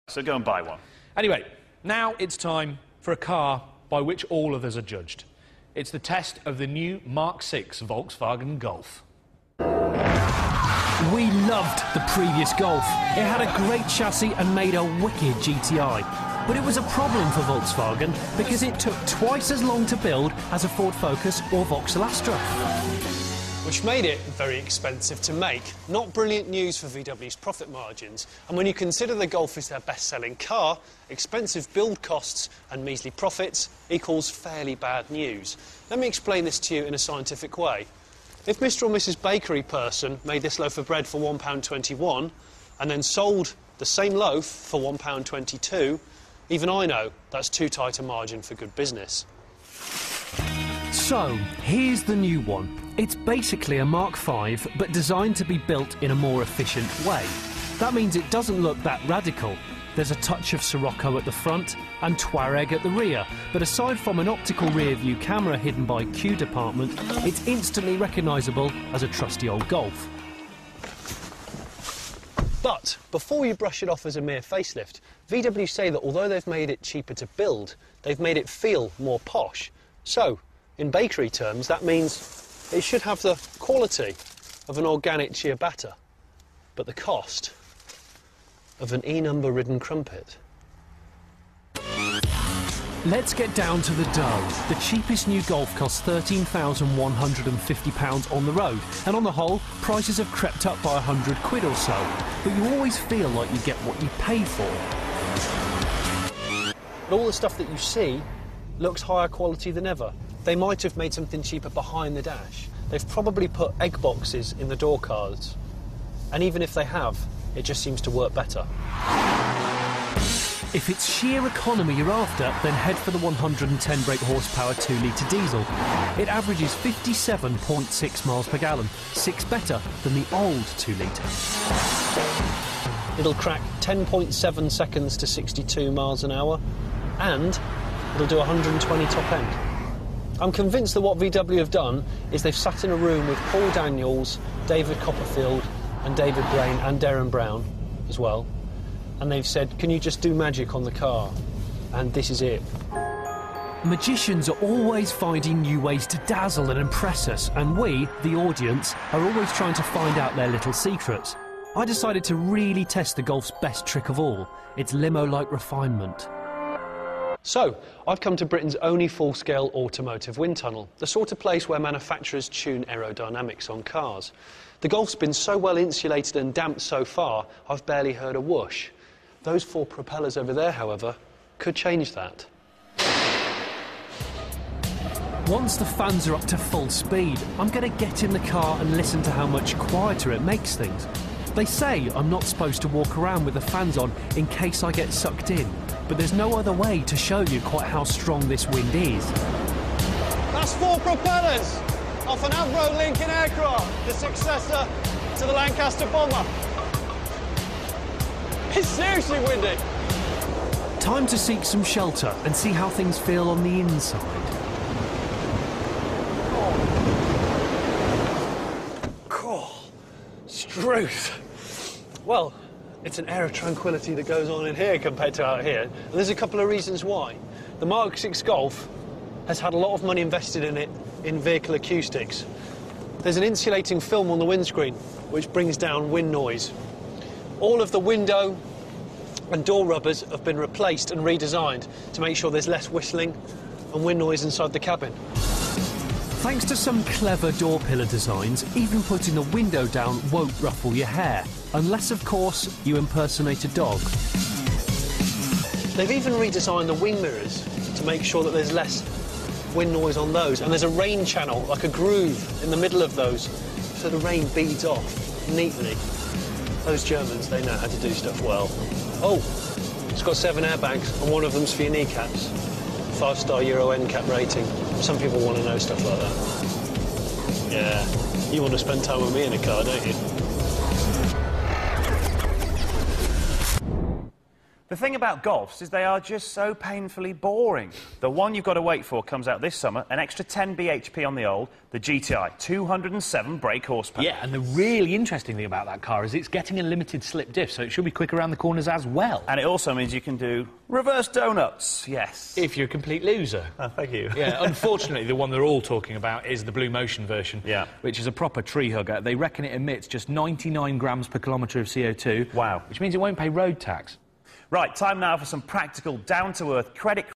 So go and buy one. Anyway, now it's time for a car by which all of us are judged. It's the test of the new Mark VI Volkswagen Golf. We loved the previous Golf. It had a great chassis and made a wicked GTI. But it was a problem for Volkswagen because it took twice as long to build as a Ford Focus or Vauxhall Astra. Which made it very expensive to make. Not brilliant news for VW's profit margins. And when you consider the Golf is their best-selling car, expensive build costs and measly profits equals fairly bad news. Let me explain this to you in a scientific way. If Mr or Mrs Bakery person made this loaf of bread for £1.21 and then sold the same loaf for £1.22, even I know that's too tight a margin for good business. So, here's the new one. It's basically a Mark V, but designed to be built in a more efficient way. That means it doesn't look that radical. There's a touch of Sirocco at the front and Touareg at the rear, but aside from an optical rear-view camera hidden by Q department, it's instantly recognisable as a trusty old Golf. But before you brush it off as a mere facelift, VW say that although they've made it cheaper to build, they've made it feel more posh. So, in bakery terms, that means it should have the quality of an organic ciabatta, but the cost of an E-number ridden crumpet. Let's get down to the dough. The cheapest new Golf costs £13,150 on the road, and on the whole, prices have crept up by £100 or so. But you always feel like you get what you pay for. But all the stuff that you see looks higher quality than ever. They might have made something cheaper behind the dash. They've probably put egg boxes in the door cards. And even if they have, it just seems to work better. If it's sheer economy you're after, then head for the 110 brake horsepower 2-litre diesel. It averages 57.6 miles per gallon, 6 better than the old 2-litre. It'll crack 10.7 seconds to 62 miles an hour, and it'll do 120 top end. I'm convinced that what VW have done is they've sat in a room with Paul Daniels, David Copperfield and David Brain and Darren Brown as well, and they've said, can you just do magic on the car? And this is it. Magicians are always finding new ways to dazzle and impress us, and we, the audience, are always trying to find out their little secrets. I decided to really test the Golf's best trick of all, its limo-like refinement. So, I've come to Britain's only full-scale automotive wind tunnel, the sort of place where manufacturers tune aerodynamics on cars. The Golf's been so well insulated and damped so far, I've barely heard a whoosh. Those 4 propellers over there, however, could change that. Once the fans are up to full speed, I'm going to get in the car and listen to how much quieter it makes things. They say I'm not supposed to walk around with the fans on in case I get sucked in, but there's no other way to show you quite how strong this wind is. That's 4 propellers off an Avro Lincoln aircraft, the successor to the Lancaster bomber. It's seriously windy. Time to seek some shelter and see how things feel on the inside. Cool. Struth. Well, it's an air of tranquility that goes on in here compared to out here. And there's a couple of reasons why. The Mark VI Golf has had a lot of money invested in it in vehicle acoustics. There's an insulating film on the windscreen which brings down wind noise. All of the window and door rubbers have been replaced and redesigned to make sure there's less whistling and wind noise inside the cabin. Thanks to some clever door pillar designs, even putting the window down won't ruffle your hair. Unless, of course, you impersonate a dog. They've even redesigned the wing mirrors to make sure that there's less wind noise on those. And there's a rain channel, like a groove, in the middle of those, so the rain beads off neatly. Those Germans, they know how to do stuff well. Oh, it's got 7 airbags, and one of them's for your kneecaps. 5-star Euro NCAP rating. Some people want to know stuff like that. Yeah, you want to spend time with me in a car, don't you? The thing about Golfs is they are just so painfully boring. The one you've got to wait for comes out this summer, an extra 10 bhp on the old, the GTI, 207 brake horsepower. Yeah, and the really interesting thing about that car is it's getting a limited slip diff, so it should be quick around the corners as well. And it also means you can do reverse donuts, yes. If you're a complete loser. Oh, thank you. Yeah, unfortunately, the one they're all talking about is the Blue Motion version, which is a proper tree hugger. They reckon it emits just 99 grams per kilometre of CO2. Wow. Which means it won't pay road tax. Right, time now for some practical, down-to-earth credit